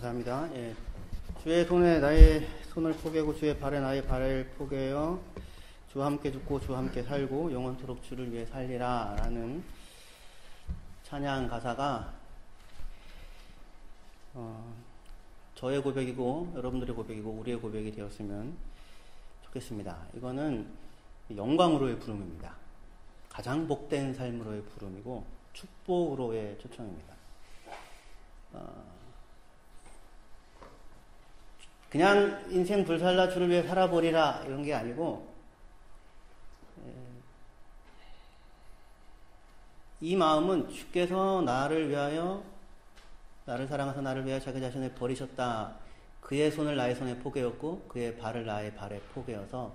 감사합니다. 예. 주의 손에 나의 손을 포개고 주의 발에 나의 발을 포개어 주와 함께 죽고 주와 함께 살고 영원토록 주를 위해 살리라 라는 찬양 가사가 저의 고백이고 여러분들의 고백이고 우리의 고백이 되었으면 좋겠습니다. 이거는 영광으로의 부름입니다. 가장 복된 삶으로의 부름이고 축복으로의 초청입니다. 그냥 인생 불살라 주를 위해 살아버리라 이런 게 아니고 이 마음은 주께서 나를 위하여 나를 사랑하사 나를 위하여 자기 자신을 버리셨다. 그의 손을 나의 손에 포개었고 그의 발을 나의 발에 포개어서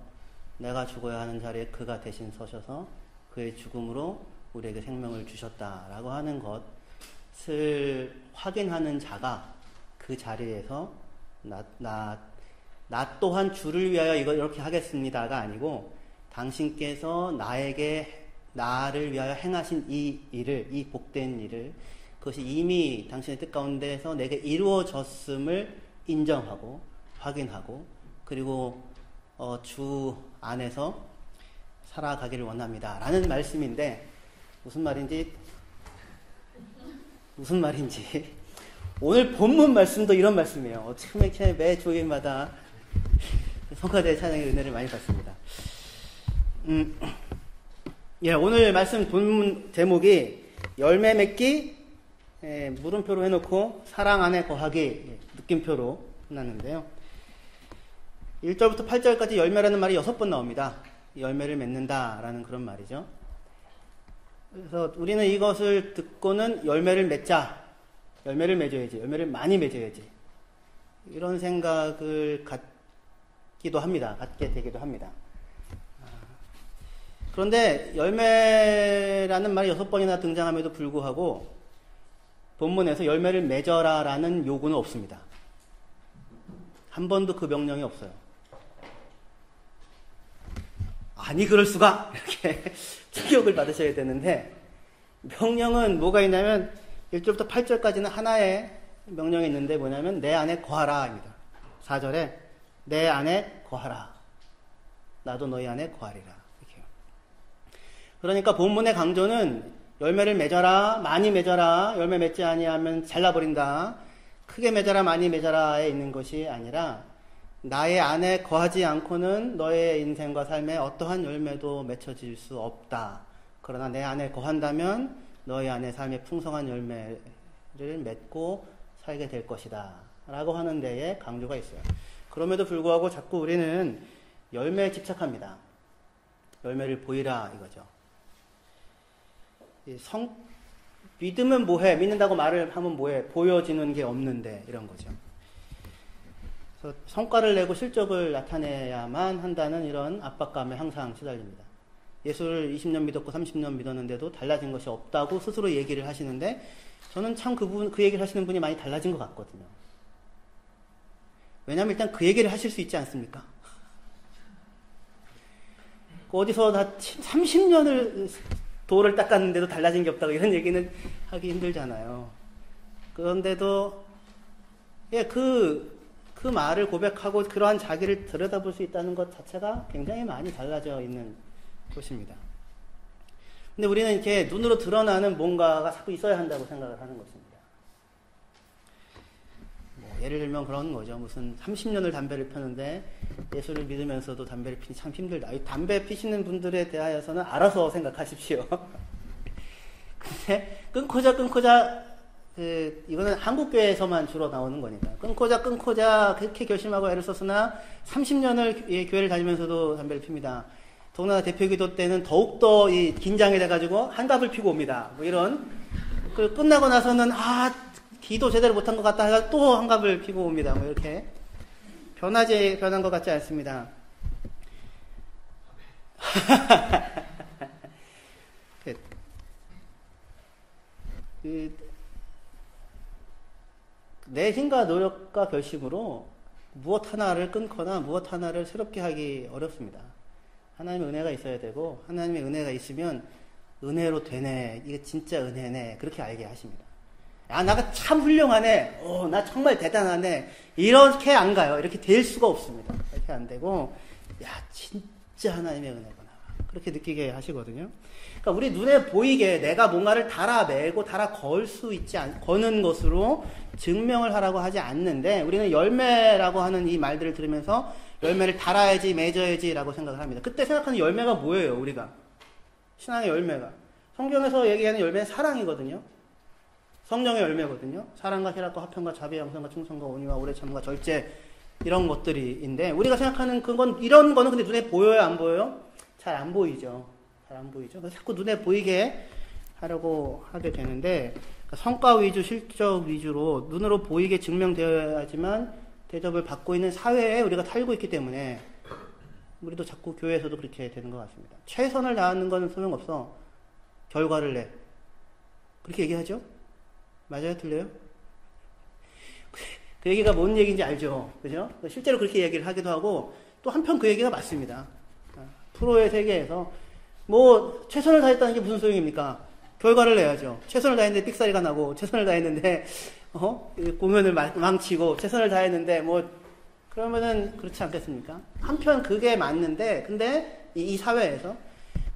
내가 죽어야 하는 자리에 그가 대신 서셔서 그의 죽음으로 우리에게 생명을 주셨다라고 하는 것을 확인하는 자가 그 자리에서 나 또한 주를 위하여 이렇게 하겠습니다가 아니고 당신께서 나를 위하여 행하신 이 일을, 이 복된 일을 그것이 이미 당신의 뜻 가운데에서 내게 이루어졌음을 인정하고 확인하고 그리고 주 안에서 살아가기를 원합니다 라는 말씀인데 무슨 말인지 오늘 본문 말씀도 이런 말씀이에요. 어떻게 매 주일마다 성가대 찬양의 은혜를 많이 받습니다. 오늘 말씀 본문 제목이 열매 맺기 물음표로 해놓고 사랑 안에 거하기 느낌표로 해놨는데요. 1절부터 8절까지 열매라는 말이 6번 나옵니다. 열매를 맺는다 라는 그런 말이죠. 그래서 우리는 이것을 듣고는 열매를 맺자, 열매를 맺어야지, 열매를 많이 맺어야지 이런 생각을 갖게 되기도 합니다. 그런데 열매라는 말이 6번이나 등장함에도 불구하고 본문에서 열매를 맺어라 라는 요구는 없습니다. 한 번도 그 명령이 없어요. 아니 그럴 수가 이렇게 충격을 받으셔야 되는데 명령은 뭐가 있냐면 1절부터 8절까지는 하나의 명령이 있는데 뭐냐면 내 안에 거하라 입니다. 4절에 내 안에 거하라 나도 너희 안에 거하리라 이렇게요. 그러니까 본문의 강조는 열매를 맺어라 많이 맺어라 열매 맺지 아니하면 잘라버린다 크게 맺어라 많이 맺어라에 있는 것이 아니라 나의 안에 거하지 않고는 너의 인생과 삶에 어떠한 열매도 맺혀질 수 없다. 그러나 내 안에 거한다면 너의 안에 삶의 풍성한 열매를 맺고 살게 될 것이다 라고 하는 데에 강조가 있어요. 그럼에도 불구하고 자꾸 우리는 열매에 집착합니다. 열매를 보이라 이거죠. 믿으면 뭐해? 믿는다고 말을 하면 뭐해? 보여지는 게 없는데 이런 거죠. 그래서 성과를 내고 실적을 나타내야만 한다는 이런 압박감에 항상 시달립니다. 예수를 20년 믿었고 30년 믿었는데도 달라진 것이 없다고 스스로 얘기를 하시는데 저는 참 그 얘기를 하시는 분이 많이 달라진 것 같거든요. 왜냐하면 일단 그 얘기를 하실 수 있지 않습니까? 어디서 다 30년을 돌을 닦았는데도 달라진 게 없다고 이런 얘기는 하기 힘들잖아요. 그런데도 그 말을 고백하고 그러한 자기를 들여다볼 수 있다는 것 자체가 굉장히 많이 달라져 있는 것입니다. 근데 우리는 이렇게 눈으로 드러나는 뭔가가 자꾸 있어야 한다고 생각을 하는 것입니다. 예를 들면 그런 거죠. 무슨 30년을 담배를 피우는데 예수를 믿으면서도 담배를 피니 참 힘들다. 담배 피시는 분들에 대하여서는 알아서 생각하십시오. 근데 끊고자 이거는 한국교회에서만 주로 나오는 거니까 끊고자 그렇게 결심하고 애를 썼으나 30년을 교회를 다니면서도 담배를 핍니다. 더구나 대표기도 때는 더욱더 긴장이 돼가지고 한갑을 피고 옵니다. 뭐 이런 끝나고 나서는 기도 제대로 못한 것 같다 해서 또 한갑을 피고 옵니다. 뭐 이렇게 변한 것 같지 않습니다. 내 힘과 노력과 결심으로 무엇 하나를 끊거나 무엇 하나를 새롭게 하기 어렵습니다. 하나님의 은혜가 있어야 되고 하나님의 은혜가 있으면 은혜로 되네 이게 진짜 은혜네 그렇게 알게 하십니다. 야, 나가 참 훌륭하네. 나 정말 대단하네. 이렇게 안 가요. 이렇게 될 수가 없습니다. 이렇게 안 되고, 야, 진짜 하나님의 은혜구나. 그렇게 느끼게 하시거든요. 그러니까 우리 눈에 보이게 내가 뭔가를 달아매고 달아 걸 수 있지 거는 것으로 증명을 하라고 하지 않는데, 우리는 열매라고 하는 이 말들을 들으면서 열매를 달아야지, 맺어야지라고 생각을 합니다. 그때 생각하는 열매가 뭐예요, 우리가? 신앙의 열매가. 성경에서 얘기하는 열매는 사랑이거든요. 성령의 열매거든요. 사랑과 희락과 화평과 자비, 양선과 충성과 온유와 오래 참과 절제, 이런 것들인데, 우리가 생각하는 그건, 이런 거는 근데 눈에 보여요, 안 보여요? 잘 안 보이죠. 잘 안 보이죠. 그래서 자꾸 눈에 보이게 하려고 하게 되는데, 그러니까 성과 위주, 실적 위주로 눈으로 보이게 증명되어야지만 대접을 받고 있는 사회에 우리가 살고 있기 때문에 우리도 자꾸 교회에서도 그렇게 되는 것 같습니다. 최선을 다하는 건 소용없어. 결과를 내. 그렇게 얘기하죠? 맞아요? 틀려요? 그 얘기가 뭔 얘기인지 알죠? 그죠? 실제로 그렇게 얘기를 하기도 하고, 또 한편 그 얘기가 맞습니다. 프로의 세계에서 뭐 최선을 다했다는 게 무슨 소용입니까? 결과를 내야죠. 최선을 다했는데 삑사리가 나고, 최선을 다했는데 공연을 망치고, 최선을 다했는데 그러면은 그렇지 않겠습니까? 한편 그게 맞는데, 근데 이 사회에서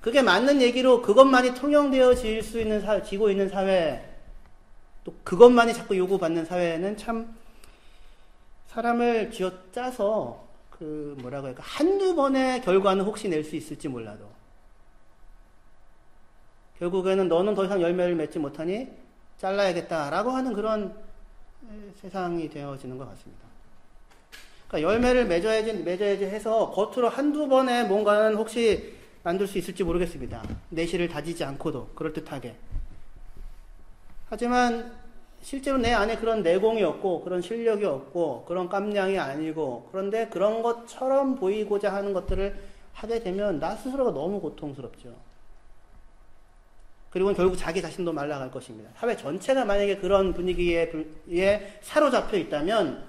그게 맞는 얘기로 그것만이 통용되어질 수 있는 지고 있는 사회, 또 그것만이 자꾸 요구받는 사회는 참 사람을 쥐어짜서 뭐라고 할까, 한두 번의 결과는 혹시 낼 수 있을지 몰라도 결국에는 너는 더 이상 열매를 맺지 못하니 잘라야겠다라고 하는 그런 세상이 되어지는 것 같습니다. 그러니까 열매를 맺어야지 해서 겉으로 한두 번의 뭔가는 혹시 만들 수 있을지 모르겠습니다. 내실을 다지지 않고도 그럴듯하게. 하지만 실제로 내 안에 그런 내공이 없고, 그런 실력이 없고, 그런 깜냥이 아니고, 그런데 그런 것처럼 보이고자 하는 것들을 하게 되면 나 스스로가 너무 고통스럽죠. 그리고 결국 자기 자신도 말라갈 것입니다. 사회 전체가 만약에 그런 분위기에 사로잡혀 있다면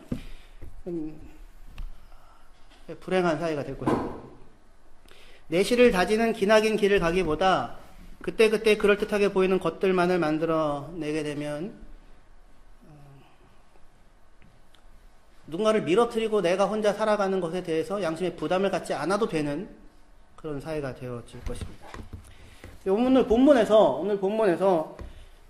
불행한 사회가 될 것입니다. 내실을 다지는 기나긴 길을 가기보다 그때그때 그럴듯하게 보이는 것들만을 만들어내게 되면 누군가를 밀어뜨리고 내가 혼자 살아가는 것에 대해서 양심의 부담을 갖지 않아도 되는 그런 사회가 되어질 것입니다. 오늘 본문에서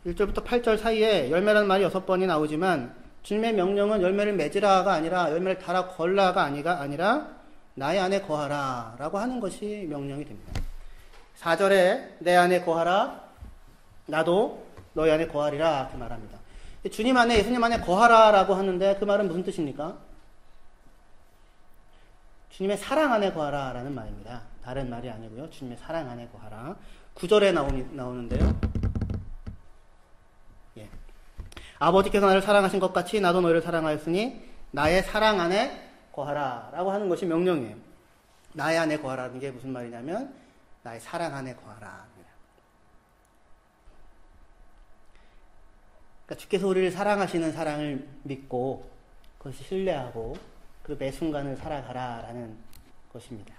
1절부터 8절 사이에 열매라는 말이 6번이 나오지만, 주님의 명령은 열매를 맺으라가 아니라 열매를 달아 걸라가 아니라 나의 안에 거하라 라고 하는 것이 명령이 됩니다. 4절에 내 안에 거하라, 나도 너희 안에 거하리라 이렇게 말합니다. 주님 안에, 예수님 안에 거하라 라고 하는데 그 말은 무슨 뜻입니까? 주님의 사랑 안에 거하라 라는 말입니다. 다른 말이 아니고요. 주님의 사랑 안에 거하라. 9절에 나오는데요. 예. 아버지께서 나를 사랑하신 것 같이 나도 너희를 사랑하였으니 나의 사랑 안에 거하라 라고 하는 것이 명령이에요. 나의 안에 거하라는 게 무슨 말이냐면 나의 사랑 안에 거하라. 그러니까 주께서 우리를 사랑하시는 사랑을 믿고 그것을 신뢰하고 그 매 순간을 살아가라라는 것입니다.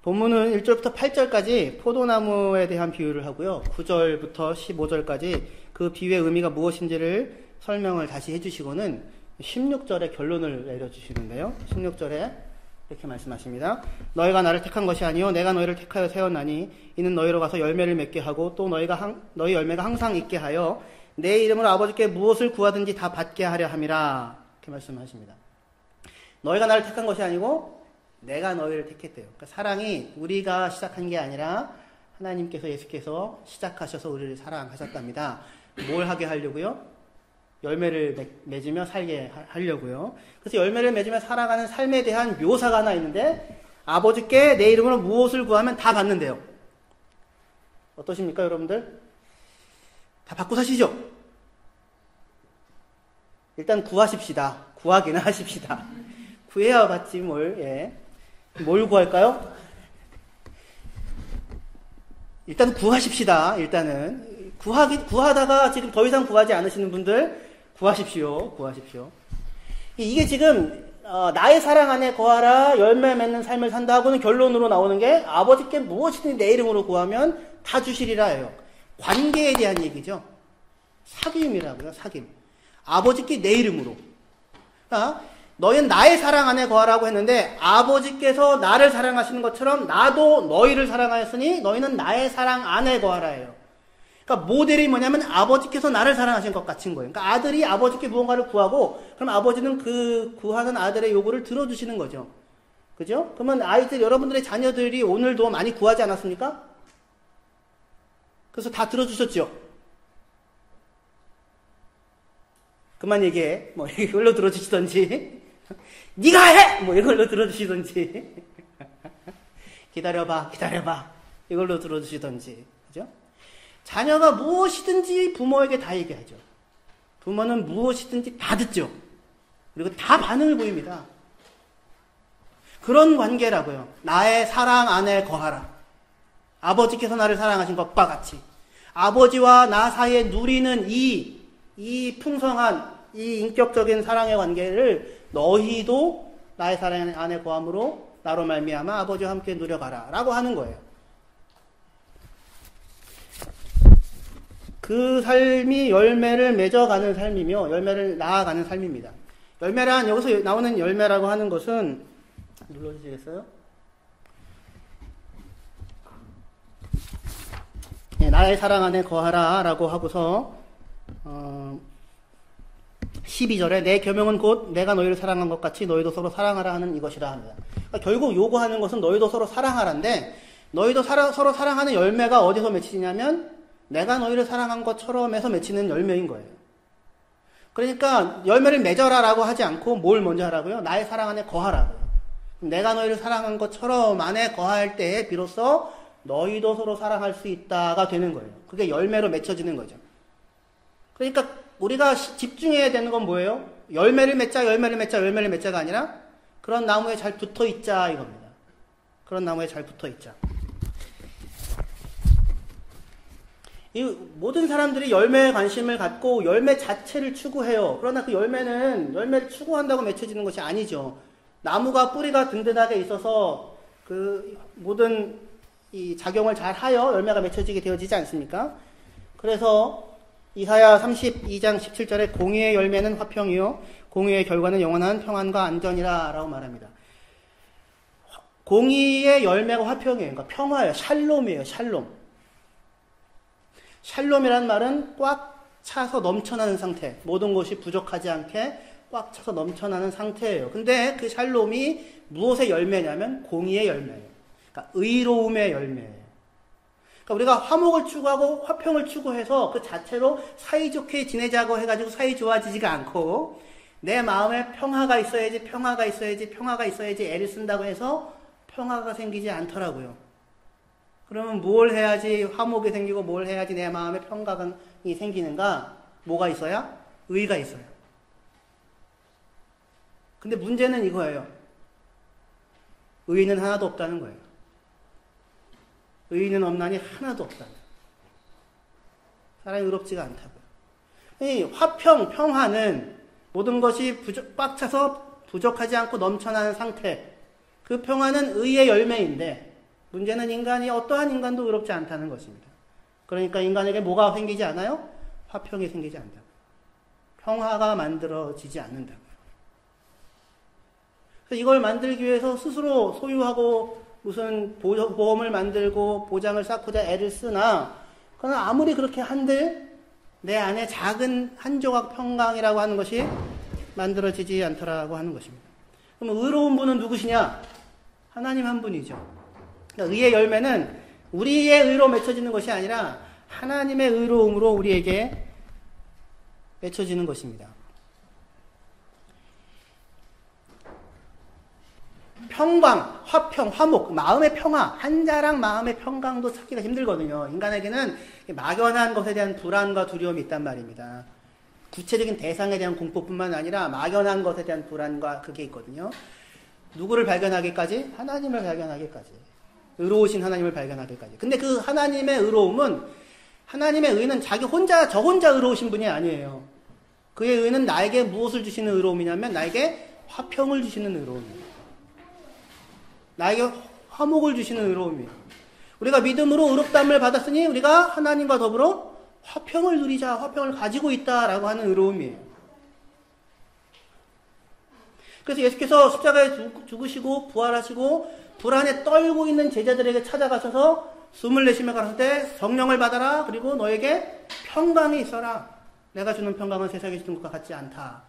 본문은 1절부터 8절까지 포도나무에 대한 비유를 하고요. 9절부터 15절까지 그 비유의 의미가 무엇인지를 설명을 다시 해주시고는 16절에 결론을 내려주시는데요. 16절에 이렇게 말씀하십니다. 너희가 나를 택한 것이 아니요 내가 너희를 택하여 세웠나니 이는 너희로 가서 열매를 맺게 하고 또 너희 열매가 항상 있게 하여 내 이름으로 아버지께 무엇을 구하든지 다 받게 하려 함이라. 이렇게 말씀하십니다. 너희가 나를 택한 것이 아니고 내가 너희를 택했대요. 그러니까 사랑이 우리가 시작한 게 아니라 하나님께서, 예수께서 시작하셔서 우리를 사랑하셨답니다. 뭘 하게 하려고요? 열매를 맺으며 살게 하려고요. 그래서 열매를 맺으며 살아가는 삶에 대한 묘사가 하나 있는데, 아버지께 내 이름으로 무엇을 구하면 다 받는데요. 어떠십니까, 여러분들? 다 받고 사시죠? 일단 구하십시다. 구하기는 하십시다. 구해야 받지 뭘 구할까요? 일단 구하십시다. 일단은 구하다가 지금 더 이상 구하지 않으시는 분들 구하십시오. 이게 지금 나의 사랑 안에 거하라, 열매 맺는 삶을 산다 하고는 결론으로 나오는 게 아버지께 무엇이든 내 이름으로 구하면 다 주시리라 해요. 관계에 대한 얘기죠. 사귐이라고요. 사귐. 아버지께 내 이름으로. 그러니까 너희는 나의 사랑 안에 거하라고 했는데 아버지께서 나를 사랑하시는 것처럼 나도 너희를 사랑하였으니 너희는 나의 사랑 안에 거하라예요. 그러니까 모델이 뭐냐면 아버지께서 나를 사랑하신 것 같은 거예요. 그러니까 아들이 아버지께 무언가를 구하고 그럼 아버지는 그 구하는 아들의 요구를 들어주시는 거죠. 그죠? 그러면 아이들, 여러분들의 자녀들이 오늘도 많이 구하지 않았습니까? 그래서 다 들어주셨죠? 그만 얘기해. 뭐 이걸로 들어주시던지 네가 해! 뭐 이걸로 들어주시던지 기다려봐 이걸로 들어주시던지. 그죠? 자녀가 무엇이든지 부모에게 다 얘기하죠. 부모는 무엇이든지 다 듣죠. 그리고 다 반응을 보입니다. 그런 관계라고요. 나의 사랑 안에 거하라. 아버지께서 나를 사랑하신 것과 같이 아버지와 나 사이에 누리는 이 풍성한 이 인격적인 사랑의 관계를 너희도 나의 사랑 안에 거함으로 나로 말미암아 아버지와 함께 누려가라 라고 하는 거예요. 그 삶이 열매를 맺어가는 삶이며 열매를 낳아가는 삶입니다. 열매란, 여기서 나오는 열매라고 하는 것은 눌러주시겠어요? 네, 나의 사랑 안에 거하라 라고 하고서 12절에 내 계명은 곧 내가 너희를 사랑한 것 같이 너희도 서로 사랑하라 하는 이것이라 합니다. 그러니까 결국 요구하는 것은 너희도 서로 사랑하라인데 너희도 서로 사랑하는 열매가 어디서 맺히냐면 내가 너희를 사랑한 것처럼 해서 맺히는 열매인 거예요. 그러니까 열매를 맺어라라고 하지 않고 뭘 먼저 하라고요? 나의 사랑 안에 거하라고요. 내가 너희를 사랑한 것처럼 안에 거할 때에 비로소 너희도 서로 사랑할 수 있다가 되는 거예요. 그게 열매로 맺혀지는 거죠. 그러니까 우리가 집중해야 되는 건 뭐예요? 열매를 맺자가 아니라 그런 나무에 잘 붙어 있자 이겁니다. 그런 나무에 잘 붙어 있자. 이 모든 사람들이 열매에 관심을 갖고 열매 자체를 추구해요. 그러나 그 열매를 추구한다고 맺혀지는 것이 아니죠. 나무가 뿌리가 든든하게 있어서 그 모든 이 작용을 잘 하여 열매가 맺혀지게 되어지지 않습니까? 그래서 이사야 32장 17절에 공의의 열매는 화평이요 공의의 결과는 영원한 평안과 안전이라 라고 말합니다. 공의의 열매가 화평이에요. 그러니까 평화예요. 샬롬이에요. 샬롬이란 말은 꽉 차서 넘쳐나는 상태, 모든 것이 부족하지 않게 꽉 차서 넘쳐나는 상태예요. 근데 그 샬롬이 무엇의 열매냐면 공의의 열매예요. 그러니까 의로움의 열매예요. 그러니까 우리가 화목을 추구하고 화평을 추구해서 그 자체로 사이좋게 지내자고 해가지고 사이 좋아지지가 않고 내 마음에 평화가 있어야지 애를 쓴다고 해서 평화가 생기지 않더라고요. 그러면 뭘 해야지 화목이 생기고 뭘 해야지 내 마음에 평강이 생기는가? 뭐가 있어야? 의가 있어요. 근데 문제는 이거예요. 의는 하나도 없다는 거예요. 의는 없나니 하나도 없다는 거예요. 사람이 의롭지가 않다고요. 이 화평, 평화는 모든 것이 꽉 차서 부족하지 않고 넘쳐나는 상태. 그 평화는 의의 열매인데 문제는 인간이 어떠한 인간도 의롭지 않다는 것입니다. 그러니까 인간에게 뭐가 생기지 않아요? 화평이 생기지 않는다고요. 평화가 만들어지지 않는다고요. 그래서 이걸 만들기 위해서 스스로 소유하고 무슨 보험을 만들고 보장을 쌓고자 애를 쓰나 그러나 아무리 그렇게 한들 내 안에 작은 한 조각 평강이라고 하는 것이 만들어지지 않더라고 하는 것입니다. 그럼 의로운 분은 누구시냐? 하나님 한 분이죠. 그러니까 의의 열매는 우리의 의로 맺혀지는 것이 아니라 하나님의 의로움으로 우리에게 맺혀지는 것입니다. 평강, 화평, 화목, 마음의 평화, 한 자락 마음의 평강도 찾기가 힘들거든요. 인간에게는 막연한 것에 대한 불안과 두려움이 있단 말입니다. 구체적인 대상에 대한 공포뿐만 아니라 막연한 것에 대한 불안과 그게 있거든요. 누구를 발견하기까지? 하나님을 발견하기까지. 의로우신 하나님을 발견하기까지. 근데 그 하나님의 의로움은, 하나님의 의는 자기 혼자, 저 혼자 의로우신 분이 아니에요. 그의 의는 나에게 무엇을 주시는 의로움이냐면 나에게 화평을 주시는 의로움이에요. 나에게 화목을 주시는 의로움이에요. 우리가 믿음으로 의롭다함을 받았으니 우리가 하나님과 더불어 화평을 누리자, 화평을 가지고 있다라고 하는 의로움이에요. 그래서 예수께서 십자가에 죽으시고 부활하시고 불안에 떨고 있는 제자들에게 찾아가셔서 숨을 내쉬며 가라사대 때 성령을 받아라. 그리고 너에게 평강이 있어라. 내가 주는 평강은 세상에 주는 것과 같지 않다.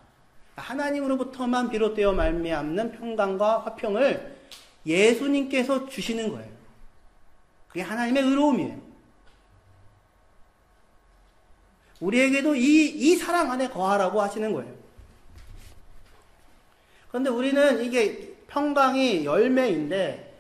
하나님으로부터만 비롯되어 말미암는 평강과 화평을 예수님께서 주시는 거예요. 그게 하나님의 의로움이에요. 우리에게도 이 사랑 안에 거하라고 하시는 거예요. 그런데 우리는 이게 평강이 열매인데,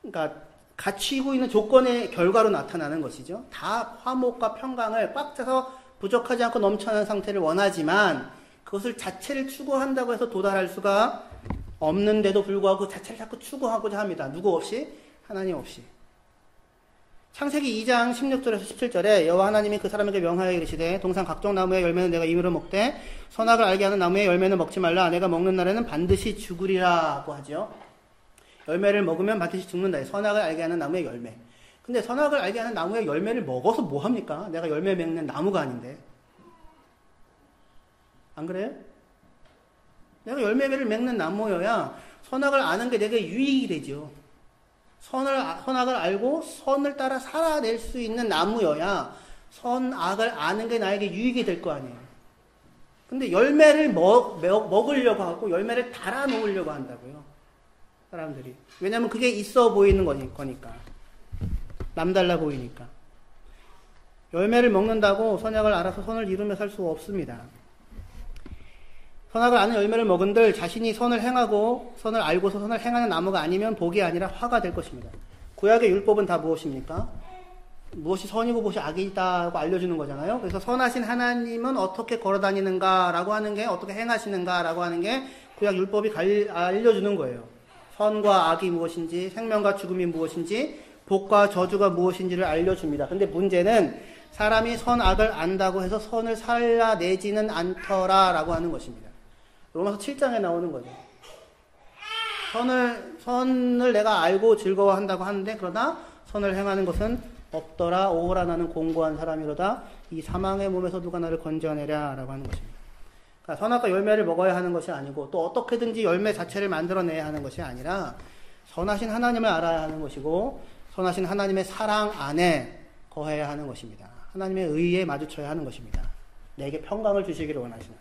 그러니까 갖추고 있는 조건의 결과로 나타나는 것이죠. 다 화목과 평강을 꽉 차서 부족하지 않고 넘쳐나는 상태를 원하지만 그것을 자체를 추구한다고 해서 도달할 수가 없는데도 불구하고 그 자체를 자꾸 추구하고자 합니다. 누구 없이? 하나님 없이. 창세기 2장 16절에서 17절에 여호와 하나님이 그 사람에게 명하여 이르시되 동산 각종 나무의 열매는 내가 임의로 먹되 선악을 알게 하는 나무의 열매는 먹지 말라. 내가 먹는 날에는 반드시 죽으리라고 하죠. 열매를 먹으면 반드시 죽는다. 선악을 알게 하는 나무의 열매. 근데 선악을 알게 하는 나무의 열매를 먹어서 뭐 합니까? 내가 열매 맺는 나무가 아닌데. 안 그래요? 내가 열매를 맺는 나무여야 선악을 아는 게 내게 유익이 되죠. 선악을 알고 선을 따라 살아낼 수 있는 나무여야 선악을 아는 게 나에게 유익이 될 거 아니에요. 근데 열매를 먹으려고 하고 열매를 달아 놓으려고 한다고요. 사람들이. 왜냐면 그게 있어 보이는 거니까. 남달라 보이니까. 열매를 먹는다고 선악을 알아서 선을 이루며 살 수 없습니다. 선악을 아는 열매를 먹은들 자신이 선을 행하고 선을 알고서 선을 행하는 나무가 아니면 복이 아니라 화가 될 것입니다. 구약의 율법은 다 무엇입니까? 무엇이 선이고 무엇이 악이다고 알려주는 거잖아요. 그래서 선하신 하나님은 어떻게 걸어다니는가라고 하는 게, 어떻게 행하시는가라고 하는 게 구약 율법이 알려주는 거예요. 선과 악이 무엇인지, 생명과 죽음이 무엇인지, 복과 저주가 무엇인지를 알려줍니다. 근데 문제는 사람이 선악을 안다고 해서 선을 살아내지는 않더라라고 하는 것입니다. 로마서 7장에 나오는 거죠. 선을 내가 알고 즐거워한다고 하는데 그러나 선을 행하는 것은 없더라. 오호라 나는 공고한 사람이로다. 이 사망의 몸에서 누가 나를 건져내랴 라고 하는 것입니다. 그러니까 선악과 열매를 먹어야 하는 것이 아니고 또 어떻게든지 열매 자체를 만들어내야 하는 것이 아니라 선하신 하나님을 알아야 하는 것이고 선하신 하나님의 사랑 안에 거해야 하는 것입니다. 하나님의 의에 마주쳐야 하는 것입니다. 내게 평강을 주시기를 원하시는.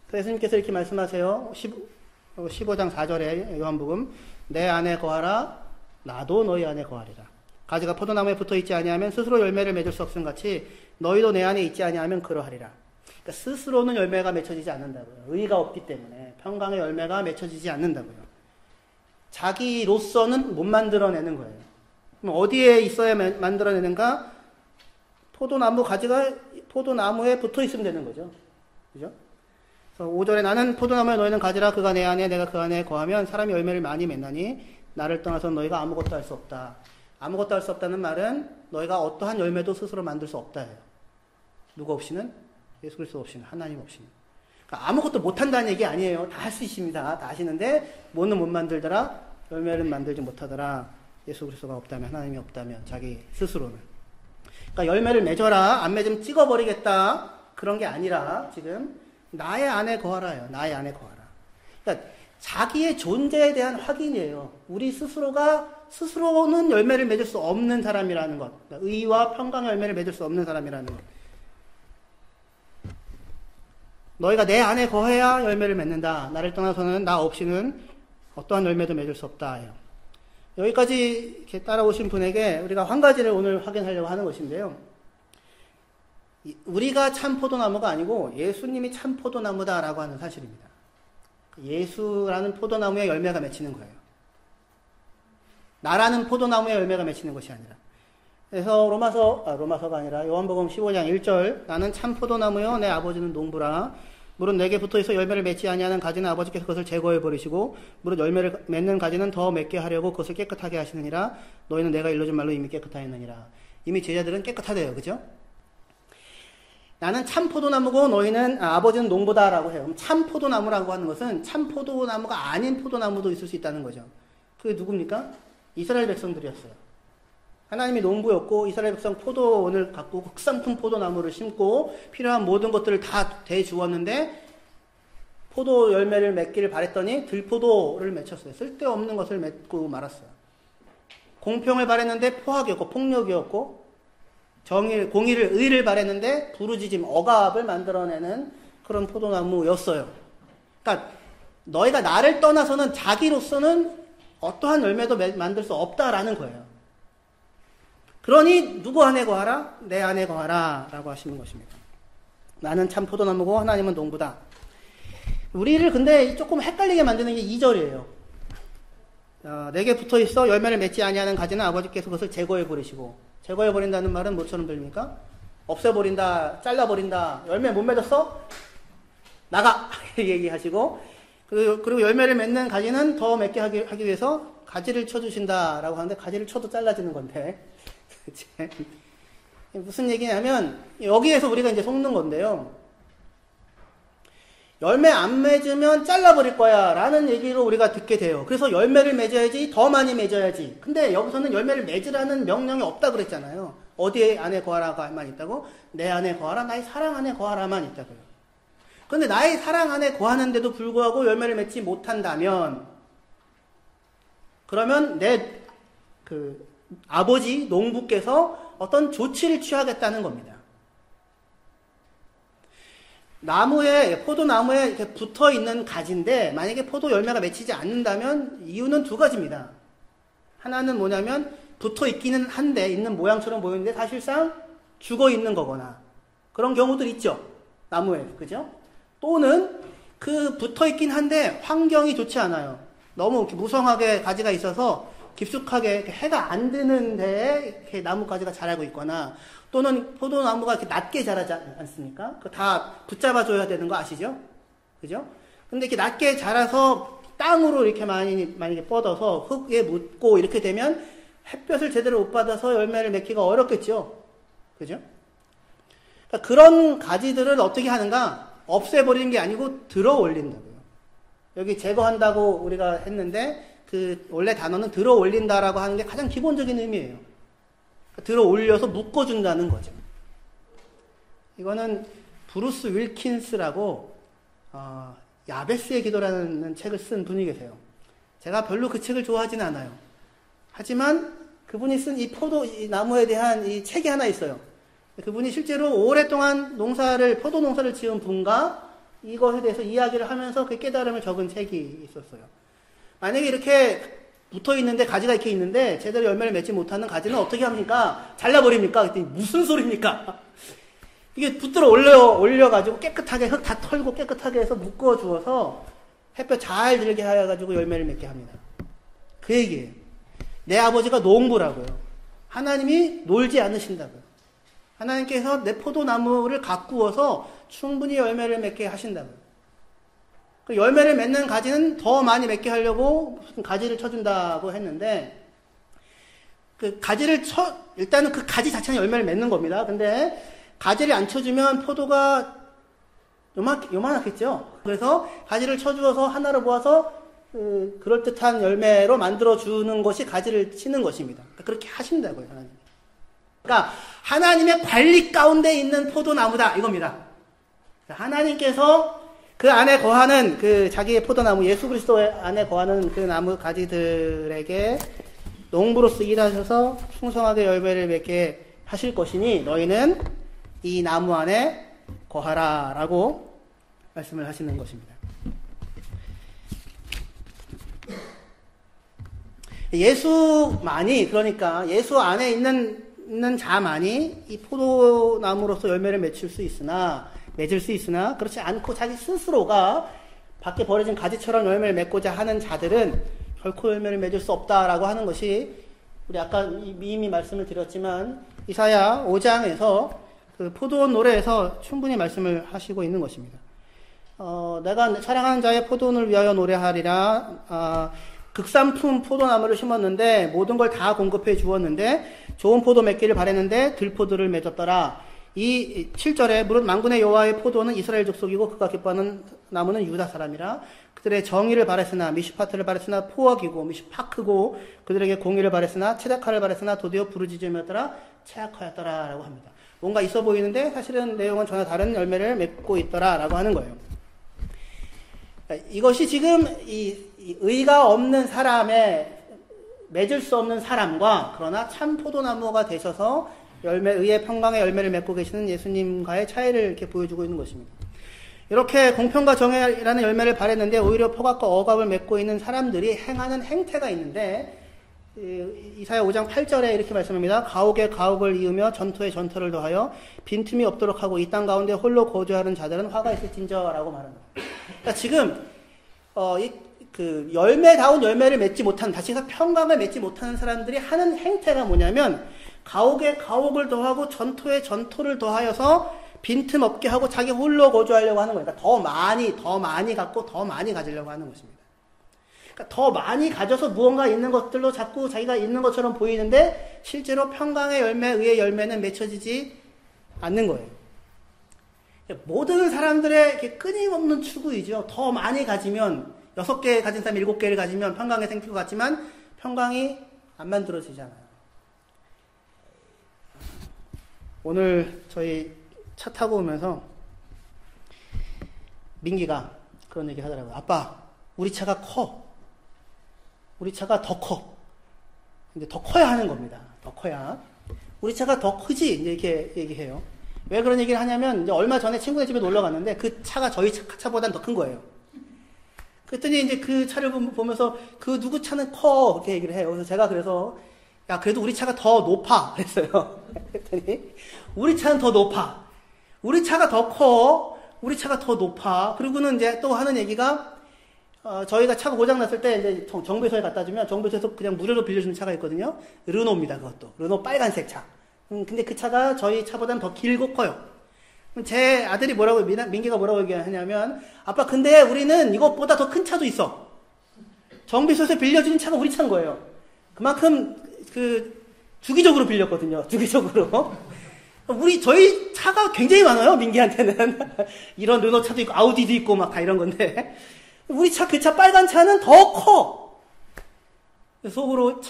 그래서 예수님께서 이렇게 말씀하세요. 15장 4절에 요한복음 내 안에 거하라 나도 너희 안에 거하리라. 가지가 포도나무에 붙어있지 아니하면 스스로 열매를 맺을 수 없음 같이 너희도 내 안에 있지 아니하면 그러하리라. 그러니까 스스로는 열매가 맺혀지지 않는다고요. 의가 없기 때문에 평강의 열매가 맺혀지지 않는다고요. 자기로서는 못 만들어내는 거예요. 그럼 어디에 있어야 만들어내는가? 포도나무 가지가 포도나무에 붙어있으면 되는 거죠. 그죠? 5절에 나는 포도나무에 너희는 가지라. 그가 내 안에 내가 그 안에 거하면 사람이 열매를 많이 맺나니 나를 떠나서 너희가 아무것도 할 수 없다. 아무것도 할 수 없다는 말은 너희가 어떠한 열매도 스스로 만들 수 없다예요. 누구 없이는? 예수 그리스도 없이는, 하나님 없이는. 그러니까 아무것도 못한다는 얘기 아니에요. 다 할 수 있습니다. 다 하시는데 뭐는 못 만들더라? 열매는 만들지 못하더라. 예수 그리스도가 없다면, 하나님이 없다면, 자기 스스로는. 그러니까 열매를 맺어라. 안 맺으면 찍어버리겠다. 그런 게 아니라 지금 나의 안에 거하라요. 나의 안에 거하라. 그러니까 자기의 존재에 대한 확인이에요. 우리 스스로는 열매를 맺을 수 없는 사람이라는 것. 그러니까 의와 평강의 열매를 맺을 수 없는 사람이라는 것. 너희가 내 안에 거해야 열매를 맺는다. 나를 떠나서는 나 없이는 어떠한 열매도 맺을 수 없다. 여기까지 이렇게 따라오신 분에게 우리가 한 가지를 오늘 확인하려고 하는 것인데요. 우리가 참 포도나무가 아니고 예수님이 참 포도나무다라고 하는 사실입니다. 예수라는 포도나무에 열매가 맺히는 거예요. 나라는 포도나무에 열매가 맺히는 것이 아니라. 그래서 로마서가 아니라 요한복음 15장 1절 나는 참 포도나무요 내 아버지는 농부라. 물은 내게 붙어있어 열매를 맺지 아니하는 가지는 아버지께서 그것을 제거해 버리시고 물은 열매를 맺는 가지는 더 맺게 하려고 그것을 깨끗하게 하시느니라. 너희는 내가 일러준 말로 이미 깨끗하였느니라. 이미 제자들은 깨끗하대요. 그죠? 나는 참 포도나무고 너희는 아버지는 농부다라고 해요. 그럼 참 포도나무라고 하는 것은 참 포도나무가 아닌 포도나무도 있을 수 있다는 거죠. 그게 누굽니까? 이스라엘 백성들이었어요. 하나님이 농부였고 이스라엘 백성 포도원을 갖고 극상품 포도나무를 심고 필요한 모든 것들을 다 대주었는데 포도 열매를 맺기를 바랬더니 들포도를 맺혔어요. 쓸데없는 것을 맺고 말았어요. 공평을 바랬는데 포악이었고 폭력이었고 공의를 의를 바랬는데 부르짖음 억압을 만들어내는 그런 포도나무였어요. 그러니까 너희가 나를 떠나서는 자기로서는 어떠한 열매도 만들 수 없다라는 거예요. 그러니 누구 안에 거하라? 내 안에 거하라 라고 하시는 것입니다. 나는 참 포도나무고 하나님은 농부다. 우리를 근데 조금 헷갈리게 만드는 게 2절이에요. 내게 붙어있어 열매를 맺지 아니하는 가지는 아버지께서 그것을 제거해버리시고, 제거해버린다는 말은 뭐처럼 들립니까? 없애버린다, 잘라버린다, 열매 못 맺었어? 나가! 얘기하시고, 그리고 열매를 맺는 가지는 더 맺게 하기 위해서 가지를 쳐주신다라고 하는데, 가지를 쳐도 잘라지는 건데 무슨 얘기냐면 여기에서 우리가 이제 속는 건데요. 열매 안 맺으면 잘라버릴 거야 라는 얘기로 우리가 듣게 돼요. 그래서 열매를 맺어야지, 더 많이 맺어야지. 근데 여기서는 열매를 맺으라는 명령이 없다 그랬잖아요. 어디 안에 거하라만 있다고? 내 안에 거하라, 나의 사랑 안에 거하라만 있다고요. 근데 나의 사랑 안에 거하는데도 불구하고 열매를 맺지 못한다면, 그러면 내 아버지 농부께서 어떤 조치를 취하겠다는 겁니다. 포도나무에 이렇게 붙어 있는 가지인데, 만약에 포도 열매가 맺히지 않는다면 이유는 두 가지입니다. 하나는 뭐냐면 붙어 있기는 한데, 있는 모양처럼 보이는데 사실상 죽어 있는 거거나, 그런 경우들 있죠. 나무에, 그죠? 또는 그 붙어 있긴 한데 환경이 좋지 않아요. 너무 이렇게 무성하게 가지가 있어서 깊숙하게 해가 안 드는 데에 이렇게 나무 가지가 자라고 있거나, 또는 포도나무가 이렇게 낮게 자라지 않습니까? 그거 다 붙잡아줘야 되는 거 아시죠? 그죠? 근데 이렇게 낮게 자라서 땅으로 이렇게 만약에 뻗어서 흙에 묻고 이렇게 되면 햇볕을 제대로 못 받아서 열매를 맺기가 어렵겠죠? 그죠? 그러니까 그런 가지들을 어떻게 하는가? 없애버리는 게 아니고 들어 올린다고요. 여기 제거한다고 우리가 했는데, 원래 단어는 들어 올린다라고 하는 게 가장 기본적인 의미예요. 들어 올려서 묶어준다는 거죠. 이거는 브루스 윌킨스라고, 야베스의 기도라는 책을 쓴 분이 계세요. 제가 별로 그 책을 좋아하진 않아요. 하지만 그분이 쓴 이 나무에 대한 이 책이 하나 있어요. 그분이 실제로 오랫동안 포도 농사를 지은 분과 이것에 대해서 이야기를 하면서 그 깨달음을 적은 책이 있었어요. 만약에 이렇게 붙어 있는데, 가지가 이렇게 있는데 제대로 열매를 맺지 못하는 가지는 어떻게 합니까? 잘라버립니까? 그랬더니 무슨 소리입니까? 이게 붙들어 올려가지고 깨끗하게 흙 다 털고 깨끗하게 해서 묶어주어서 햇볕 잘 들게 해가지고 열매를 맺게 합니다. 그 얘기예요. 내 아버지가 농부라고요. 하나님이 놀지 않으신다고요. 하나님께서 내 포도나무를 가꾸어서 충분히 열매를 맺게 하신다고요. 그 열매를 맺는 가지는 더 많이 맺게 하려고 무슨 가지를 쳐준다고 했는데, 일단은 그 가지 자체는 열매를 맺는 겁니다. 근데 가지를 안 쳐주면 포도가 요만하겠죠. 그래서 가지를 쳐주어서 하나로 모아서 그럴듯한 열매로 만들어주는 것이 가지를 치는 것입니다. 그렇게 하신다고요, 하나님. 그러니까 하나님의 관리 가운데 있는 포도나무다 이겁니다. 하나님께서 그 안에 거하는 자기의 포도나무, 예수 그리스도 안에 거하는 그 나무 가지들에게 농부로서 일하셔서 풍성하게 열매를 맺게 하실 것이니 너희는 이 나무 안에 거하라 라고 말씀을 하시는 것입니다. 예수만이, 그러니까 예수 안에 있는 자만이 이 포도나무로서 열매를 맺을 수 있으나 그렇지 않고 자기 스스로가 밖에 버려진 가지처럼 열매를 맺고자 하는 자들은 결코 열매를 맺을 수 없다라고 하는 것이, 우리 아까 이미 말씀을 드렸지만 이사야 5장에서 그 포도원 노래에서 충분히 말씀을 하시고 있는 것입니다. 내가 사랑하는 자의 포도원을 위하여 노래하리라. 극산품 포도나무를 심었는데 모든 걸 다 공급해 주었는데 좋은 포도 맺기를 바랬는데 들포도를 맺었더라. 이 7절에 무릇 만군의 여호와의 포도는 이스라엘 족속이고 그가 기뻐하는 나무는 유다 사람이라. 그들의 정의를 바랬으나 미슈파트를 바랬으나 포악이고 미슈파크고 그들에게 공의를 바랬으나 체다카를 바랬으나 도디어 부르짖음이었더라 체악하였더라 라고 합니다. 뭔가 있어 보이는데 사실은 내용은 전혀 다른 열매를 맺고 있더라 라고 하는 거예요. 이것이 지금 이 의가 없는 사람의 맺을 수 없는 사람과 그러나 참 포도나무가 되셔서 의의 평강의 열매를 맺고 계시는 예수님과의 차이를 이렇게 보여주고 있는 것입니다. 이렇게 공평과 정의라는 열매를 바랬는데 오히려 포각과 억압을 맺고 있는 사람들이 행하는 행태가 있는데 이사야 5장 8절에 이렇게 말씀합니다. 가옥에 가옥을 이으며 전토에 전토를 더하여 빈틈이 없도록 하고 이 땅 가운데 홀로 거주하는 자들은 화가 있을진저라고 말합니다. 그러니까 지금 그 열매다운 열매를 맺지 못한, 다시 해서 평강을 맺지 못하는 사람들이 하는 행태가 뭐냐면 가옥에 가옥을 더하고 전토에 전토를 더하여서 빈틈 없게 하고 자기 홀로 거주하려고 하는 거니까 더 많이 갖고 더 많이 가지려고 하는 것입니다. 그러니까 더 많이 가져서 무언가 있는 것들로 자꾸 자기가 있는 것처럼 보이는데 실제로 평강의 열매, 의의 열매는 맺혀지지 않는 거예요. 모든 사람들의 이렇게 끊임없는 추구이죠. 더 많이 가지면 6개 가진 사람이 7개를 가지면 평강이 생길 것 같지만 평강이 안 만들어지잖아요. 오늘 저희 차 타고 오면서 민기가 그런 얘기 하더라고요. 아빠, 우리 차가 커. 우리 차가 더 커. 근데 더 커야 하는 겁니다. 더 커야. 우리 차가 더 크지? 이제 이렇게 얘기해요. 왜 그런 얘기를 하냐면, 이제 얼마 전에 친구네 집에 놀러 갔는데 그 차가 저희 차보다는 더 큰 거예요. 그랬더니 이제 그 차를 보면서 그 누구 차는 커. 이렇게 얘기를 해요. 그래서 제가 야, 그래도 우리 차가 더 높아. 그랬어요. 그랬더니, 우리 차는 더 높아. 우리 차가 더 커. 우리 차가 더 높아. 그리고는 이제 또 하는 얘기가, 저희가 차가 고장났을 때 이제 정비소에 갖다 주면 정비소에서 그냥 무료로 빌려주는 차가 있거든요. 르노입니다, 그것도. 르노 빨간색 차. 근데 그 차가 저희 차보다는 더 길고 커요. 제 아들이 민기가 뭐라고 얘기하냐면, 아빠, 근데 우리는 이것보다 더 큰 차도 있어. 정비소에서 빌려주는 차가 우리 차인 거예요. 그만큼, 주기적으로 빌렸거든요. 주기적으로. 저희 차가 굉장히 많아요, 민기한테는. 이런 르노 차도 있고, 아우디도 있고, 막 다 이런 건데. 우리 차, 그 차, 빨간 차는 더 커. 속으로,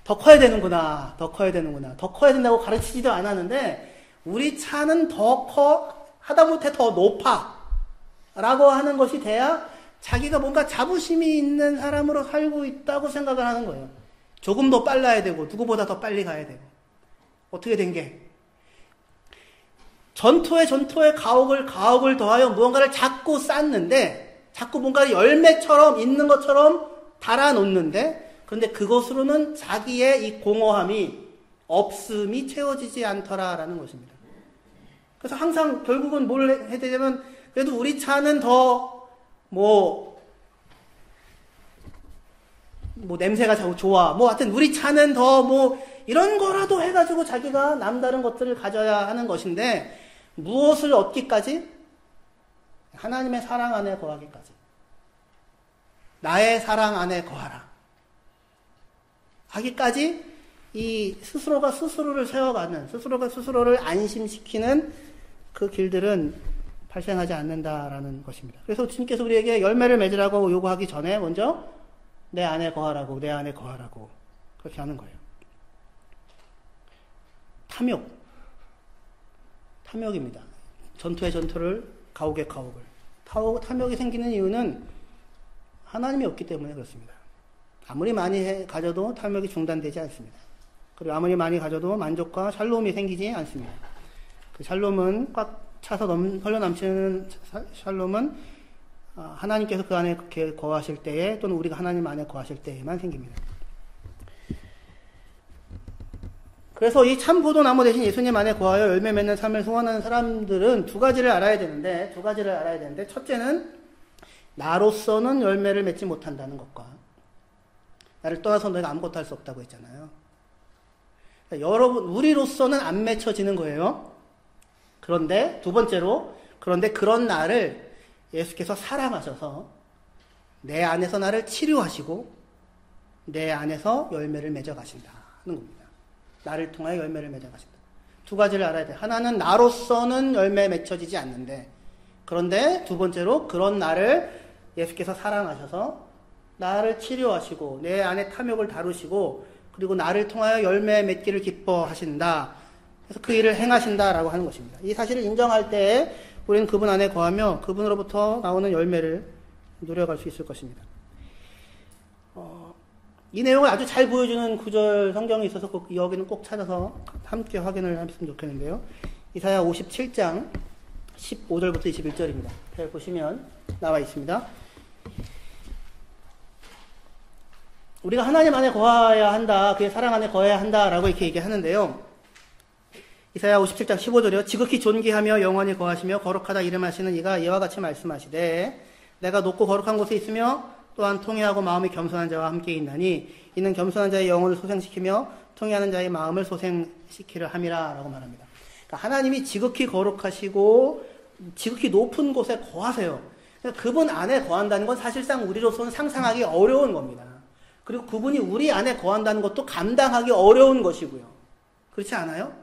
더 커야 되는구나. 더 커야 되는구나. 더 커야 된다고 가르치지도 않았는데, 우리 차는 더 커, 하다못해 더 높아. 라고 하는 것이 돼야 자기가 뭔가 자부심이 있는 사람으로 살고 있다고 생각을 하는 거예요. 조금 더 빨라야 되고, 누구보다 더 빨리 가야 되고. 어떻게 된 게? 전토에 가옥을 더하여 무언가를 자꾸 쌓는데, 자꾸 뭔가 열매처럼 있는 것처럼 달아놓는데, 그런데 그것으로는 자기의 이 공허함이, 없음이 채워지지 않더라라는 것입니다. 그래서 항상 결국은 뭘 해야 되냐면, 그래도 우리 차는 더, 냄새가 좋아. 하여튼 우리 차는 더 이런 거라도 해가지고 자기가 남다른 것들을 가져야 하는 것인데, 무엇을 얻기까지? 하나님의 사랑 안에 거하기까지. 나의 사랑 안에 거하라. 하기까지 이 스스로가 스스로를 세워가는, 스스로가 스스로를 안심시키는 그 길들은 발생하지 않는다라는 것입니다. 그래서 주님께서 우리에게 열매를 맺으라고 요구하기 전에 먼저 내 안에 거하라고, 내 안에 거하라고 그렇게 하는 거예요. 탐욕입니다. 전투에 전투를, 가옥에 가옥을. 탐욕이 생기는 이유는 하나님이 없기 때문에 그렇습니다. 아무리 많이 가져도 탐욕이 중단되지 않습니다. 그리고 아무리 많이 가져도 만족과 샬롬이 생기지 않습니다. 그 샬롬은 꽉 차서 흘러 넘치는 샬롬은 하나님께서 그 안에 거하실 때에, 또는 우리가 하나님 안에 거하실 때에만 생깁니다. 그래서 이 참 포도나무 대신 예수님 안에 거하여 열매 맺는 삶을 소원하는 사람들은 두 가지를 알아야 되는데, 첫째는 나로서는 열매를 맺지 못한다는 것과, 나를 떠나서 너희가 아무것도 할 수 없다고 했잖아요. 그러니까 여러분, 우리로서는 안 맺혀지는 거예요. 그런데 두 번째로, 그런 나를 예수께서 사랑하셔서 내 안에서 나를 치료하시고 내 안에서 열매를 맺어 가신다는 겁니다. 나를 통하여 열매를 맺어 가신다. 두 가지를 알아야 돼. 하나는 나로서는 열매 맺혀지지 않는데, 그런데 두 번째로 그런 나를 예수께서 사랑하셔서 나를 치료하시고 내 안에 탐욕을 다루시고 그리고 나를 통하여 열매 맺기를 기뻐하신다. 그래서 그 일을 행하신다라고 하는 것입니다. 이 사실을 인정할 때 우리는 그분 안에 거하며 그분으로부터 나오는 열매를 누려갈 수 있을 것입니다. 이 내용을 아주 잘 보여주는 구절 성경이 있어서 여기는 꼭 찾아서 함께 확인을 했으면 좋겠는데요. 이사야 57장 15절부터 21절입니다. 잘 보시면 나와 있습니다. 우리가 하나님 안에 거해야 한다, 그의 사랑 안에 거해야 한다라고 이렇게 얘기하는데요. 이사야 57장 15절이요. 지극히 존귀하며 영원히 거하시며 거룩하다 이름하시는 이가 이와 같이 말씀하시되 내가 높고 거룩한 곳에 있으며 또한 통회하고 마음이 겸손한 자와 함께 있나니 이는 겸손한 자의 영혼을 소생시키며 통회하는 자의 마음을 소생시키려 함이라 라고 말합니다. 그러니까 하나님이 지극히 거룩하시고 지극히 높은 곳에 거하세요. 그러니까 그분 안에 거한다는 건 사실상 우리로서는 상상하기 어려운 겁니다. 그리고 그분이 우리 안에 거한다는 것도 감당하기 어려운 것이고요. 그렇지 않아요?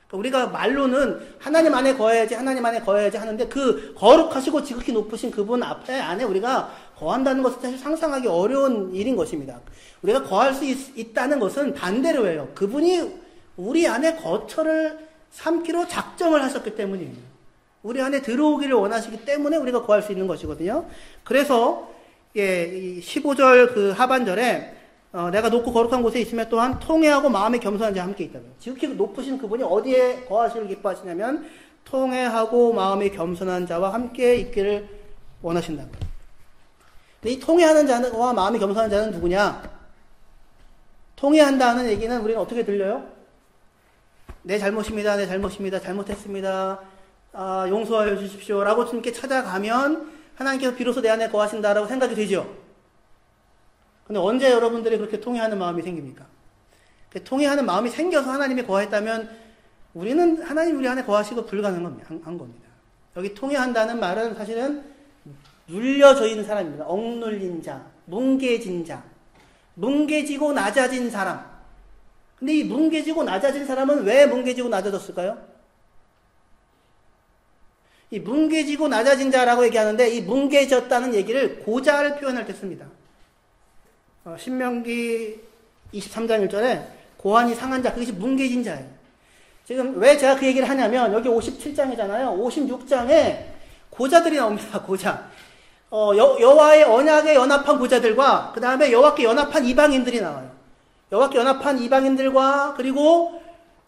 그러니까 우리가 말로는 하나님 안에 거해야지 하는데 그 거룩하시고 지극히 높으신 그분 앞에 안에 우리가 거한다는 것은 사실 상상하기 어려운 일인 것입니다. 우리가 거할 수 있다는 것은 반대로 해요. 그분이 우리 안에 거처를 삼기로 작정을 하셨기 때문이에요. 우리 안에 들어오기를 원하시기 때문에 우리가 거할 수 있는 것이거든요. 그래서 이 15절 그 하반절에 내가 높고 거룩한 곳에 있으며 또한 통회하고 마음이 겸손한 자와 함께 있다고요. 지극히 높으신 그분이 어디에 거하시를 기뻐하시냐면 통회하고 마음이 겸손한 자와 함께 있기를 원하신다고요. 근데 이 통회하는 자와 마음이 겸손한 자는 누구냐? 통회한다는 얘기는 우리는 어떻게 들려요? 내 잘못입니다. 잘못했습니다. 용서하여 주십시오. 라고 주님께 찾아가면 하나님께서 비로소 내 안에 거하신다라고 생각이 되죠. 근데 언제 여러분들이 그렇게 통회하는 마음이 생깁니까? 통회하는 마음이 생겨서 하나님이 거했다면 우리는 하나님 우리 안에 거하시고 불가능한 겁니다. 여기 통회한다는 말은 사실은 눌려져 있는 사람입니다. 억눌린 자, 뭉개진 자, 뭉개지고 낮아진 사람. 근데 이 뭉개지고 낮아진 사람은 왜 뭉개지고 낮아졌을까요? 이 뭉개지고 낮아진 자라고 얘기하는데 이 뭉개졌다는 얘기를 고자를 표현할 때 씁니다. 신명기 23장 1절에 고환이 상한 자, 그것이 뭉개진 자예요. 지금 왜 제가 그 얘기를 하냐면 여기 57장이잖아요. 56장에 고자들이 나옵니다. 고자. 여호와의 언약에 연합한 고자들과 그 다음에 여호와께 연합한 이방인들이 나와요. 여호와께 연합한 이방인들과 그리고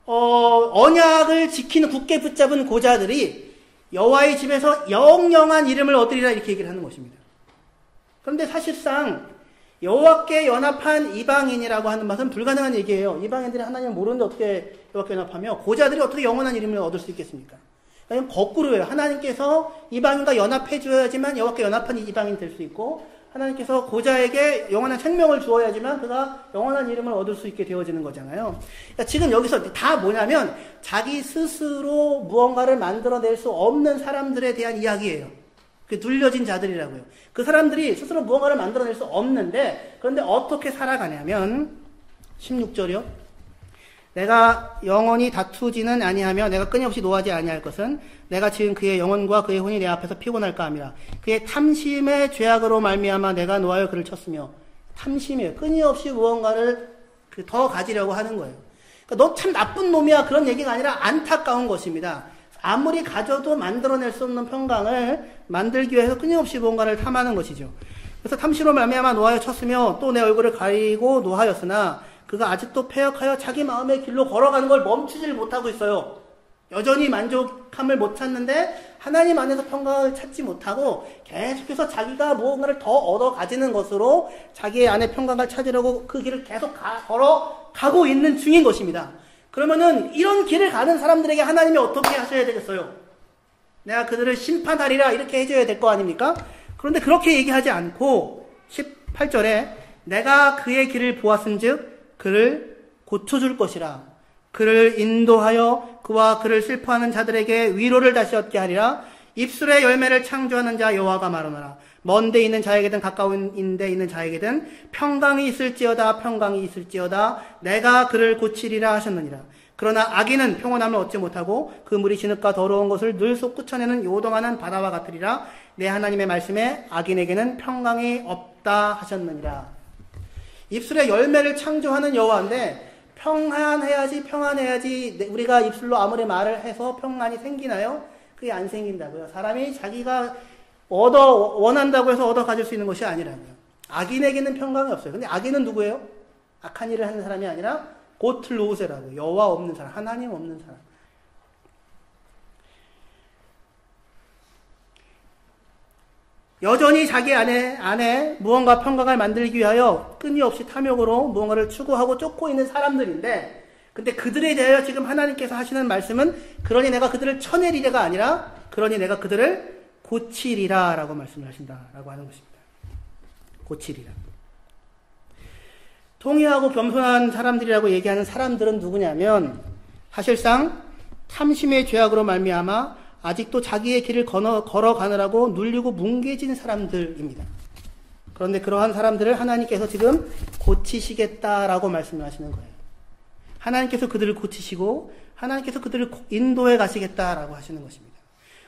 언약을 지키는 굳게 붙잡은 고자들이 여호와의 집에서 영영한 이름을 얻으리라 이렇게 얘기를 하는 것입니다. 그런데 사실상 여호와께 연합한 이방인이라고 하는 것은 불가능한 얘기예요. 이방인들이 하나님을 모르는데 어떻게 여호와께 연합하며 고자들이 어떻게 영원한 이름을 얻을 수 있겠습니까? 그냥 거꾸로예요. 하나님께서 이방인과 연합해 줘야지만 여호와께 연합한 이방인이 될 수 있고 하나님께서 고자에게 영원한 생명을 주어야지만 그가 영원한 이름을 얻을 수 있게 되어지는 거잖아요. 그러니까 지금 여기서 다 뭐냐면 자기 스스로 무언가를 만들어낼 수 없는 사람들에 대한 이야기예요. 그 눌려진 자들이라고요. 그 사람들이 스스로 무언가를 만들어낼 수 없는데 그런데 어떻게 살아가냐면 16절이요. 내가 영원히 다투지는 아니하며 내가 끊임없이 노하지 아니할 것은 내가 지은 그의 영혼과 그의 혼이 내 앞에서 피곤할까 함이라. 그의 탐심의 죄악으로 말미암아 내가 노하여 그를 쳤으며 탐심이에요. 끊임없이 무언가를 더 가지려고 하는 거예요. 그러니까 너 참 나쁜 놈이야 그런 얘기가 아니라 안타까운 것입니다. 아무리 가져도 만들어낼 수 없는 평강을 만들기 위해서 끊임없이 무언가를 탐하는 것이죠. 그래서 탐심으로 말미암아 노하여 쳤으며 또 내 얼굴을 가리고 노하였으나 그가 아직도 패역하여 자기 마음의 길로 걸어가는 걸 멈추질 못하고 있어요. 여전히 만족함을 못 찾는데 하나님 안에서 평강을 찾지 못하고 계속해서 자기가 무언가를 더 얻어 가지는 것으로 자기의 안에 평강을 찾으려고 그 길을 계속 걸어가고 있는 중인 것입니다. 그러면은 이런 길을 가는 사람들에게 하나님이 어떻게 하셔야 되겠어요? 내가 그들을 심판하리라 이렇게 해줘야 될 거 아닙니까? 그런데 그렇게 얘기하지 않고 18절에 내가 그의 길을 보았은즉 그를 고쳐줄 것이라. 그를 인도하여 그와 그를 슬퍼하는 자들에게 위로를 다시 얻게 하리라. 입술의 열매를 창조하는 자 여호와가 말하노라. 먼데 있는 자에게든 가까운 데 있는 자에게든 평강이 있을지어다 내가 그를 고치리라 하셨느니라. 그러나 악인은 평온함을 얻지 못하고 그 물이 진흙과 더러운 것을 늘 솟구쳐내는 요동하는 바다와 같으리라. 내 하나님의 말씀에 악인에게는 평강이 없다 하셨느니라. 입술에 열매를 창조하는 여호와인데 평안해야지 우리가 입술로 아무리 말을 해서 평안이 생기나요? 그게 안 생긴다고요. 사람이 자기가 원한다고 해서 얻어 가질 수 있는 것이 아니라고요. 악인에게는 평강이 없어요. 근데 악인은 누구예요? 악한 일을 하는 사람이 아니라 고틀로우세라고, 여호와 없는 사람, 하나님 없는 사람. 여전히 자기 안에 무언가 평강을 만들기 위하여 끊임없이 탐욕으로 무언가를 추구하고 쫓고 있는 사람들인데, 근데 그들에 대하여 지금 하나님께서 하시는 말씀은 그러니 내가 그들을 쳐내리려가 아니라 그러니 내가 그들을 고치리라 라고 말씀을 하신다라고 하는 것입니다. 고치리라. 통회하고 겸손한 사람들이라고 얘기하는 사람들은 누구냐면 사실상 탐심의 죄악으로 말미암아 아직도 자기의 길을 걸어가느라고 눌리고 뭉개진 사람들입니다. 그런데 그러한 사람들을 하나님께서 지금 고치시겠다라고 말씀을 하시는 거예요. 하나님께서 그들을 고치시고 하나님께서 그들을 인도해 가시겠다라고 하시는 것입니다.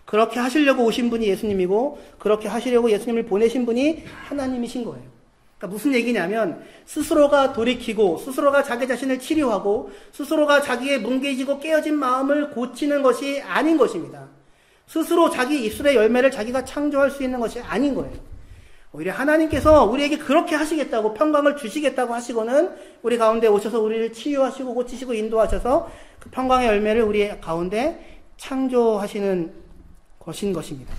그렇게 하시려고 오신 분이 예수님이고 그렇게 하시려고 예수님을 보내신 분이 하나님이신 거예요. 그러니까 무슨 얘기냐면 스스로가 돌이키고 스스로가 자기 자신을 치료하고 스스로가 자기의 뭉개지고 깨어진 마음을 고치는 것이 아닌 것입니다. 스스로 자기 입술의 열매를 자기가 창조할 수 있는 것이 아닌 거예요. 오히려 하나님께서 우리에게 그렇게 하시겠다고 평강을 주시겠다고 하시고는 우리 가운데 오셔서 우리를 치유하시고 고치시고 인도하셔서 그 평강의 열매를 우리 가운데 창조하시는 것인 것입니다.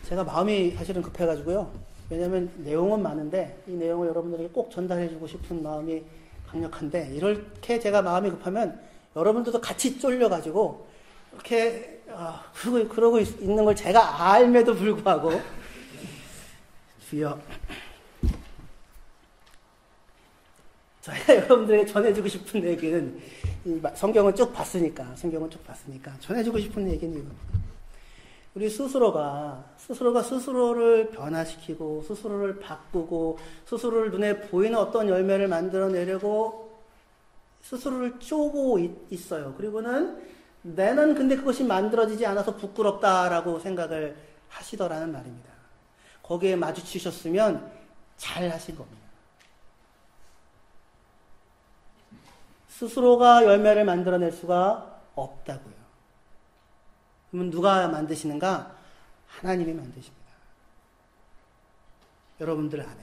제가 마음이 사실은 급해가지고요. 왜냐하면 내용은 많은데 이 내용을 여러분들에게 꼭 전달해주고 싶은 마음이 강력한데 이렇게 제가 마음이 급하면 여러분들도 같이 쫄려가지고 이렇게 그러고 있는 걸 제가 알매도 불구하고 주여 제가 여러분들에게 전해주고 싶은 얘기는 성경을 쭉 봤으니까 전해주고 싶은 얘기는 이겁니다. 우리 스스로가 스스로를 변화시키고 스스로를 바꾸고 스스로를 눈에 보이는 어떤 열매를 만들어내려고 스스로를 쪼고 있어요. 그리고는 나는 근데 그것이 만들어지지 않아서 부끄럽다라고 생각을 하시더라는 말입니다. 거기에 마주치셨으면 잘 하신 겁니다. 스스로가 열매를 만들어낼 수가 없다고요. 그러면 누가 만드시는가? 하나님이 만드십니다. 여러분들 안에서.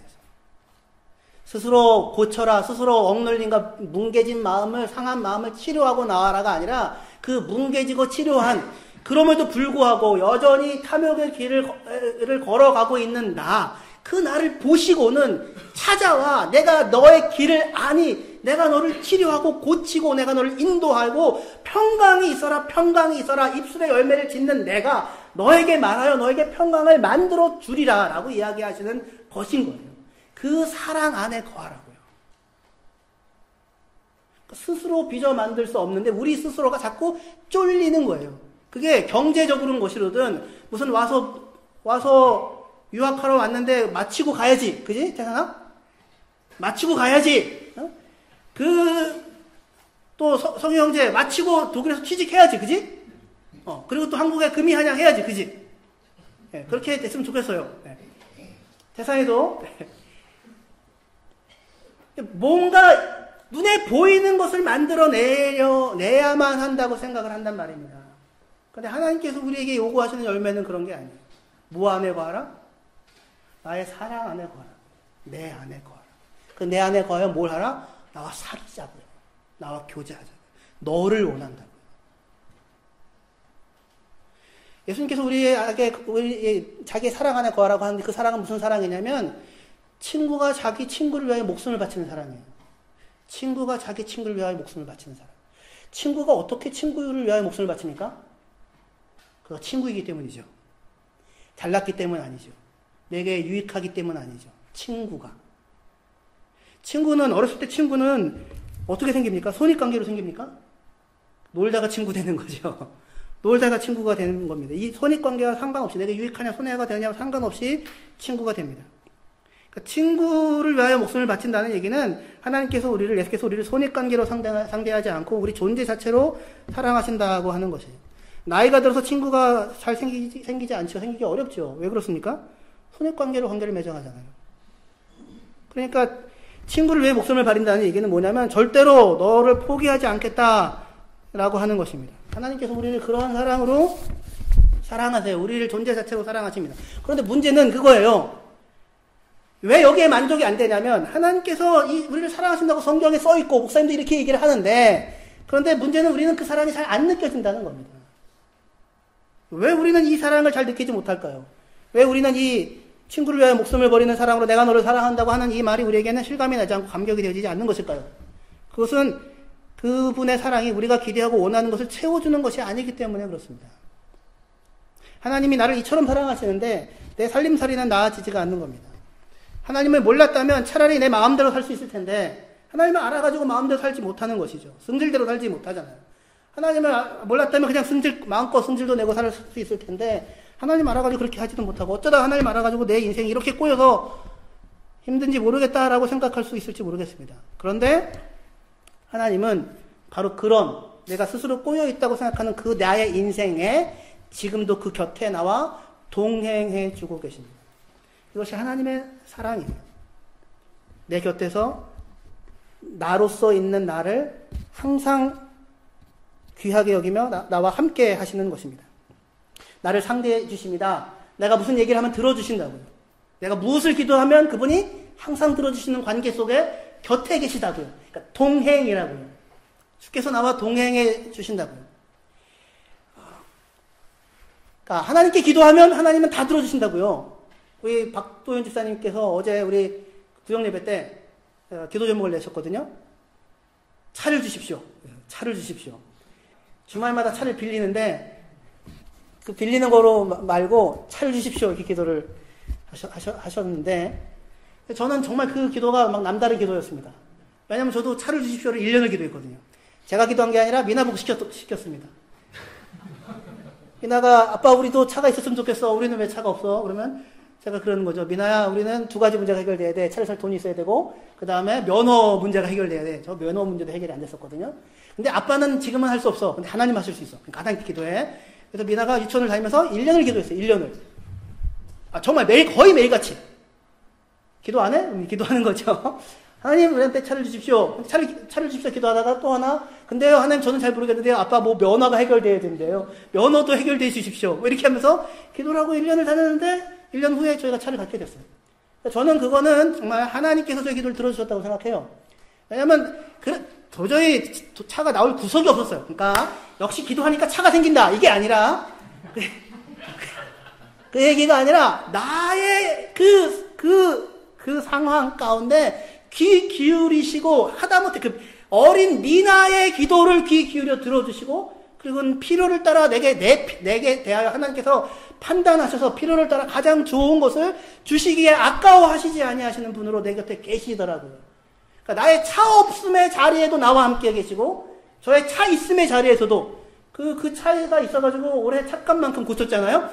스스로 고쳐라, 스스로 억눌린가 뭉개진 마음을, 상한 마음을 치료하고 나와라가 아니라 그 뭉개지고 치료한, 그럼에도 불구하고 여전히 탐욕의 길을 걸어가고 있는 그 나를 보시고는 찾아와. 내가 너의 길을 아니, 내가 너를 치료하고 고치고 내가 너를 인도하고 평강이 있어라 입술의 열매를 짓는 내가 너에게 말하여 너에게 평강을 만들어 주리라 라고 이야기하시는 것인 거예요. 그 사랑 안에 거하라고요. 스스로 빚어 만들 수 없는데 우리 스스로가 자꾸 쫄리는 거예요. 그게 경제적으로는 것이로든 무슨 와서 유학하러 왔는데 마치고 가야지. 그지? 태산아? 마치고 가야지. 또 성희 형제 마치고 독일에서 취직해야지. 그지? 그리고 또 한국에 금이한양 해야지. 그지? 네, 그렇게 됐으면 좋겠어요. 네. 태산이도 뭔가 눈에 보이는 것을 만들어내야만 한다고 생각을 한단 말입니다. 근데 하나님께서 우리에게 요구하시는 열매는 그런 게 아니에요. 뭐 안에 거하라? 나의 사랑 안에 거하라. 내 안에 거하라. 그 내 안에 거하여 뭘 하라? 나와 사귀자고요. 나와 교제하자고요. 너를 원한다고요. 예수님께서 우리에게 자기 사랑 안에 거하라고 하는데 그 사랑은 무슨 사랑이냐면 친구가 자기 친구를 위하여 목숨을 바치는 사랑이에요. 친구가 자기 친구를 위하여 목숨을 바치는 사람. 친구가 어떻게 친구를 위하여 목숨을 바칩니까? 그가 친구이기 때문이죠. 잘났기 때문 아니죠. 내게 유익하기 때문 아니죠. 친구는 어렸을 때 친구는 어떻게 생깁니까? 손익관계로 생깁니까? 놀다가 친구 되는 거죠. 놀다가 친구가 되는 겁니다. 이 손익관계와 상관없이 내게 유익하냐 손해가 되느냐 상관없이 친구가 됩니다. 그러니까 친구를 위하여 목숨을 바친다는 얘기는 하나님께서 예수께서 우리를 손익관계로 상대하지 않고 우리 존재 자체로 사랑하신다고 하는 것이에요. 나이가 들어서 친구가 잘 생기지 않죠. 생기기 어렵죠. 왜 그렇습니까? 손익관계로 관계를 맺어가잖아요. 그러니까 친구를 위해 목숨을 바친다는 얘기는 뭐냐면 절대로 너를 포기하지 않겠다라고 하는 것입니다. 하나님께서 우리를 그러한 사랑으로 사랑하세요. 우리를 존재 자체로 사랑하십니다. 그런데 문제는 그거예요. 왜 여기에 만족이 안 되냐면 하나님께서 우리를 사랑하신다고 성경에 써있고 목사님도 이렇게 얘기를 하는데, 그런데 문제는 우리는 그 사랑이 잘 안 느껴진다는 겁니다. 왜 우리는 이 사랑을 잘 느끼지 못할까요? 왜 우리는 이 친구를 위하여 목숨을 버리는 사랑으로 내가 너를 사랑한다고 하는 이 말이 우리에게는 실감이 나지 않고 감격이 되어지지 않는 것일까요? 그것은 그분의 사랑이 우리가 기대하고 원하는 것을 채워주는 것이 아니기 때문에 그렇습니다. 하나님이 나를 이처럼 사랑하시는데 내 살림살이는 나아지지가 않는 겁니다. 하나님을 몰랐다면 차라리 내 마음대로 살 수 있을 텐데 하나님을 알아가지고 마음대로 살지 못하는 것이죠. 승질대로 살지 못하잖아요. 하나님을 몰랐다면 그냥 마음껏 승질도 내고 살 수 있을 텐데 하나님 알아가지고 그렇게 하지도 못하고 어쩌다 하나님 알아가지고 내 인생이 이렇게 꼬여서 힘든지 모르겠다라고 생각할 수 있을지 모르겠습니다. 그런데 하나님은 바로 그런 내가 스스로 꼬여있다고 생각하는 그 나의 인생에 지금도 그 곁에 나와 동행해 주고 계십니다. 이것이 하나님의 사랑이에요. 내 곁에서 나로서 있는 나를 항상 귀하게 여기며 나와 함께 하시는 것입니다. 나를 상대해 주십니다. 내가 무슨 얘기를 하면 들어주신다고요. 내가 무엇을 기도하면 그분이 항상 들어주시는 관계 속에 곁에 계시다고요. 그러니까 동행이라고요. 주께서 나와 동행해 주신다고요. 그러니까 하나님께 기도하면 하나님은 다 들어주신다고요. 우리 박도현 집사님께서 어제 우리 구역 예배 때 기도 제목을 내셨거든요. 차를 주십시오. 차를 주십시오. 주말마다 차를 빌리는데 그 빌리는 거로 말고 차를 주십시오. 이렇게 기도를 하셨는데 저는 정말 그 기도가 막 남다른 기도였습니다. 왜냐면 저도 차를 주십시오를 1년을 기도했거든요. 제가 기도한 게 아니라 미나 보고 시켰습니다. 미나가 아빠 우리도 차가 있었으면 좋겠어. 우리는 왜 차가 없어? 그러면 제가 그러는 거죠. 미나야 우리는 두 가지 문제가 해결돼야 돼. 차를 살 돈이 있어야 되고 그 다음에 면허 문제가 해결돼야 돼. 저 면허 문제도 해결이 안 됐었거든요. 근데 아빠는 지금은 할 수 없어. 근데 하나님 하실 수 있어. 그러니까 하나님께 기도해. 그래서 미나가 유치원을 다니면서 1년을 기도했어요. 1년을. 정말 거의 매일같이. 기도 안 해? 기도하는 거죠. 하나님 우리한테 차를 주십시오. 차를 주십시오 기도하다가 또 하나. 근데요 하나님 저는 잘 모르겠는데요. 아빠 뭐 면허가 해결돼야 된대요. 면허도 해결돼 주십시오. 뭐 이렇게 하면서 기도를 하고 1년을 다녔는데 1년 후에 저희가 차를 갖게 됐어요. 저는 그거는 정말 하나님께서 저희 기도를 들어주셨다고 생각해요. 왜냐면 도저히 차가 나올 구석이 없었어요. 그러니까 역시 기도하니까 차가 생긴다 이게 아니라 그 얘기가 아니라 나의 그 상황 가운데 귀 기울이시고 하다못해 그 어린 미나의 기도를 귀 기울여 들어주시고 그리고 필요를 따라 내게 대하여 하나님께서 판단하셔서 필요를 따라 가장 좋은 것을 주시기에 아까워하시지 아니하시는 분으로 내 곁에 계시더라고요. 그러니까 나의 차 없음의 자리에도 나와 함께 계시고 저의 차 있음의 자리에서도 그 차가 있어가지고 올해 차값만큼 고쳤잖아요.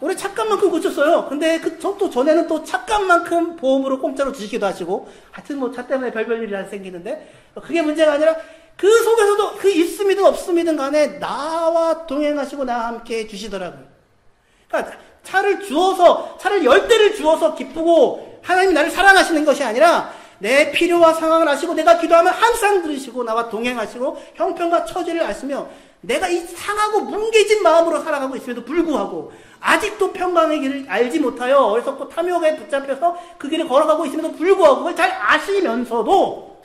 올해 차값만큼 고쳤어요. 근데 또 전에는 또 차값만큼 보험으로 공짜로 주시기도 하시고 하여튼 뭐 차 때문에 별별 일이 생기는데 그게 문제가 아니라 그 속에서도 그 있음이든 없음이든 간에 나와 동행하시고 나와 함께 해주시더라고요. 그러니까 차를 10대를 주어서 기쁘고 하나님이 나를 사랑하시는 것이 아니라 내 필요와 상황을 아시고 내가 기도하면 항상 들으시고 나와 동행하시고 형편과 처지를 아시며 내가 이 상하고 뭉개진 마음으로 살아가고 있음에도 불구하고 아직도 평강의 길을 알지 못하여 어리석고 탐욕에 붙잡혀서 그 길을 걸어가고 있음에도 불구하고 그걸 잘 아시면서도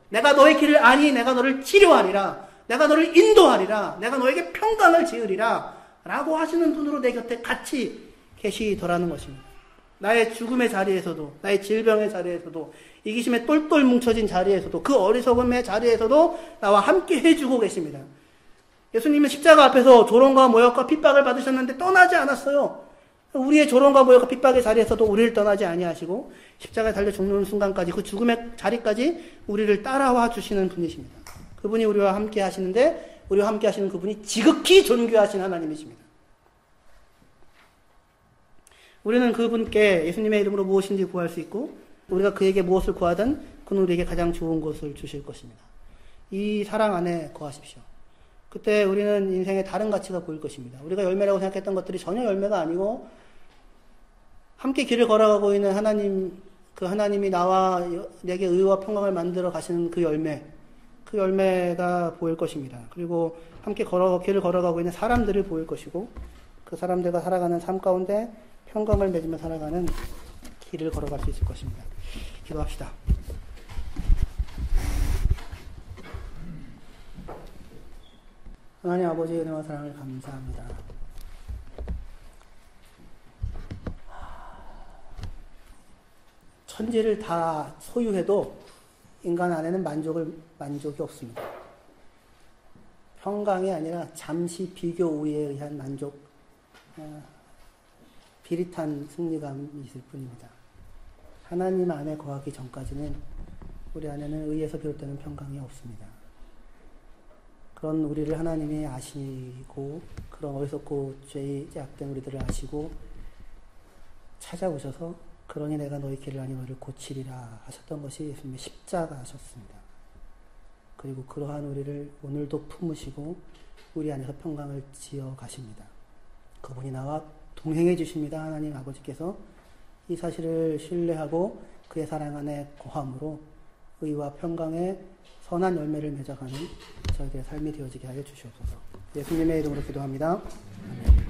내가 너의 길을 아니 내가 너를 치료하리라 내가 너를 인도하리라 내가 너에게 평강을 지으리라 라고 하시는 분으로 내 곁에 같이 계시더라는 것입니다. 나의 죽음의 자리에서도 나의 질병의 자리에서도 이기심에 똘똘 뭉쳐진 자리에서도 그 어리석음의 자리에서도 나와 함께 해주고 계십니다. 예수님은 십자가 앞에서 조롱과 모욕과 핍박을 받으셨는데 떠나지 않았어요. 우리의 조롱과 모욕과 핍박의 자리에서도 우리를 떠나지 아니하시고 십자가에 달려 죽는 순간까지 그 죽음의 자리까지 우리를 따라와 주시는 분이십니다. 그분이 우리와 함께 하시는데 우리와 함께 하시는 그분이 지극히 존귀하신 하나님이십니다. 우리는 그분께 예수님의 이름으로 무엇인지 구할 수 있고 우리가 그에게 무엇을 구하든 그는 우리에게 가장 좋은 것을 주실 것입니다. 이 사랑 안에 거하십시오. 그때 우리는 인생에 다른 가치가 보일 것입니다. 우리가 열매라고 생각했던 것들이 전혀 열매가 아니고 함께 길을 걸어가고 있는 하나님, 그 하나님이 나와 내게 의와 평강을 만들어 가시는 그 열매가 보일 것입니다. 그리고 함께 길을 걸어가고 있는 사람들을 보일 것이고 그 사람들과 살아가는 삶 가운데 평강을 맺으며 살아가는 길을 걸어갈 수 있을 것입니다. 기도합시다. 하나님 아버지의 은혜와 사랑을 감사합니다. 천지를 다 소유해도 인간 안에는 만족이 없습니다. 평강이 아니라 잠시 비교 우위에 의한 만족, 비릿한 승리감이 있을 뿐입니다. 하나님 안에 거하기 전까지는 우리 안에는 의에서 비롯되는 평강이 없습니다. 그런 우리를 하나님이 아시고 그런 어리석고 죄의 약된 우리들을 아시고 찾아오셔서 그러니 내가 너희 길을 아니 너희를 고치리라 하셨던 것이 예수님의 십자가셨습니다. 그리고 그러한 우리를 오늘도 품으시고 우리 안에서 평강을 지어 가십니다. 그분이 나와 동행해 주십니다. 하나님 아버지께서 이 사실을 신뢰하고 그의 사랑 안에 거함으로 의와 평강의 선한 열매를 맺어가는 저희들의 삶이 되어지게 하여 주시옵소서. 예수님의 이름으로 기도합니다. 아멘.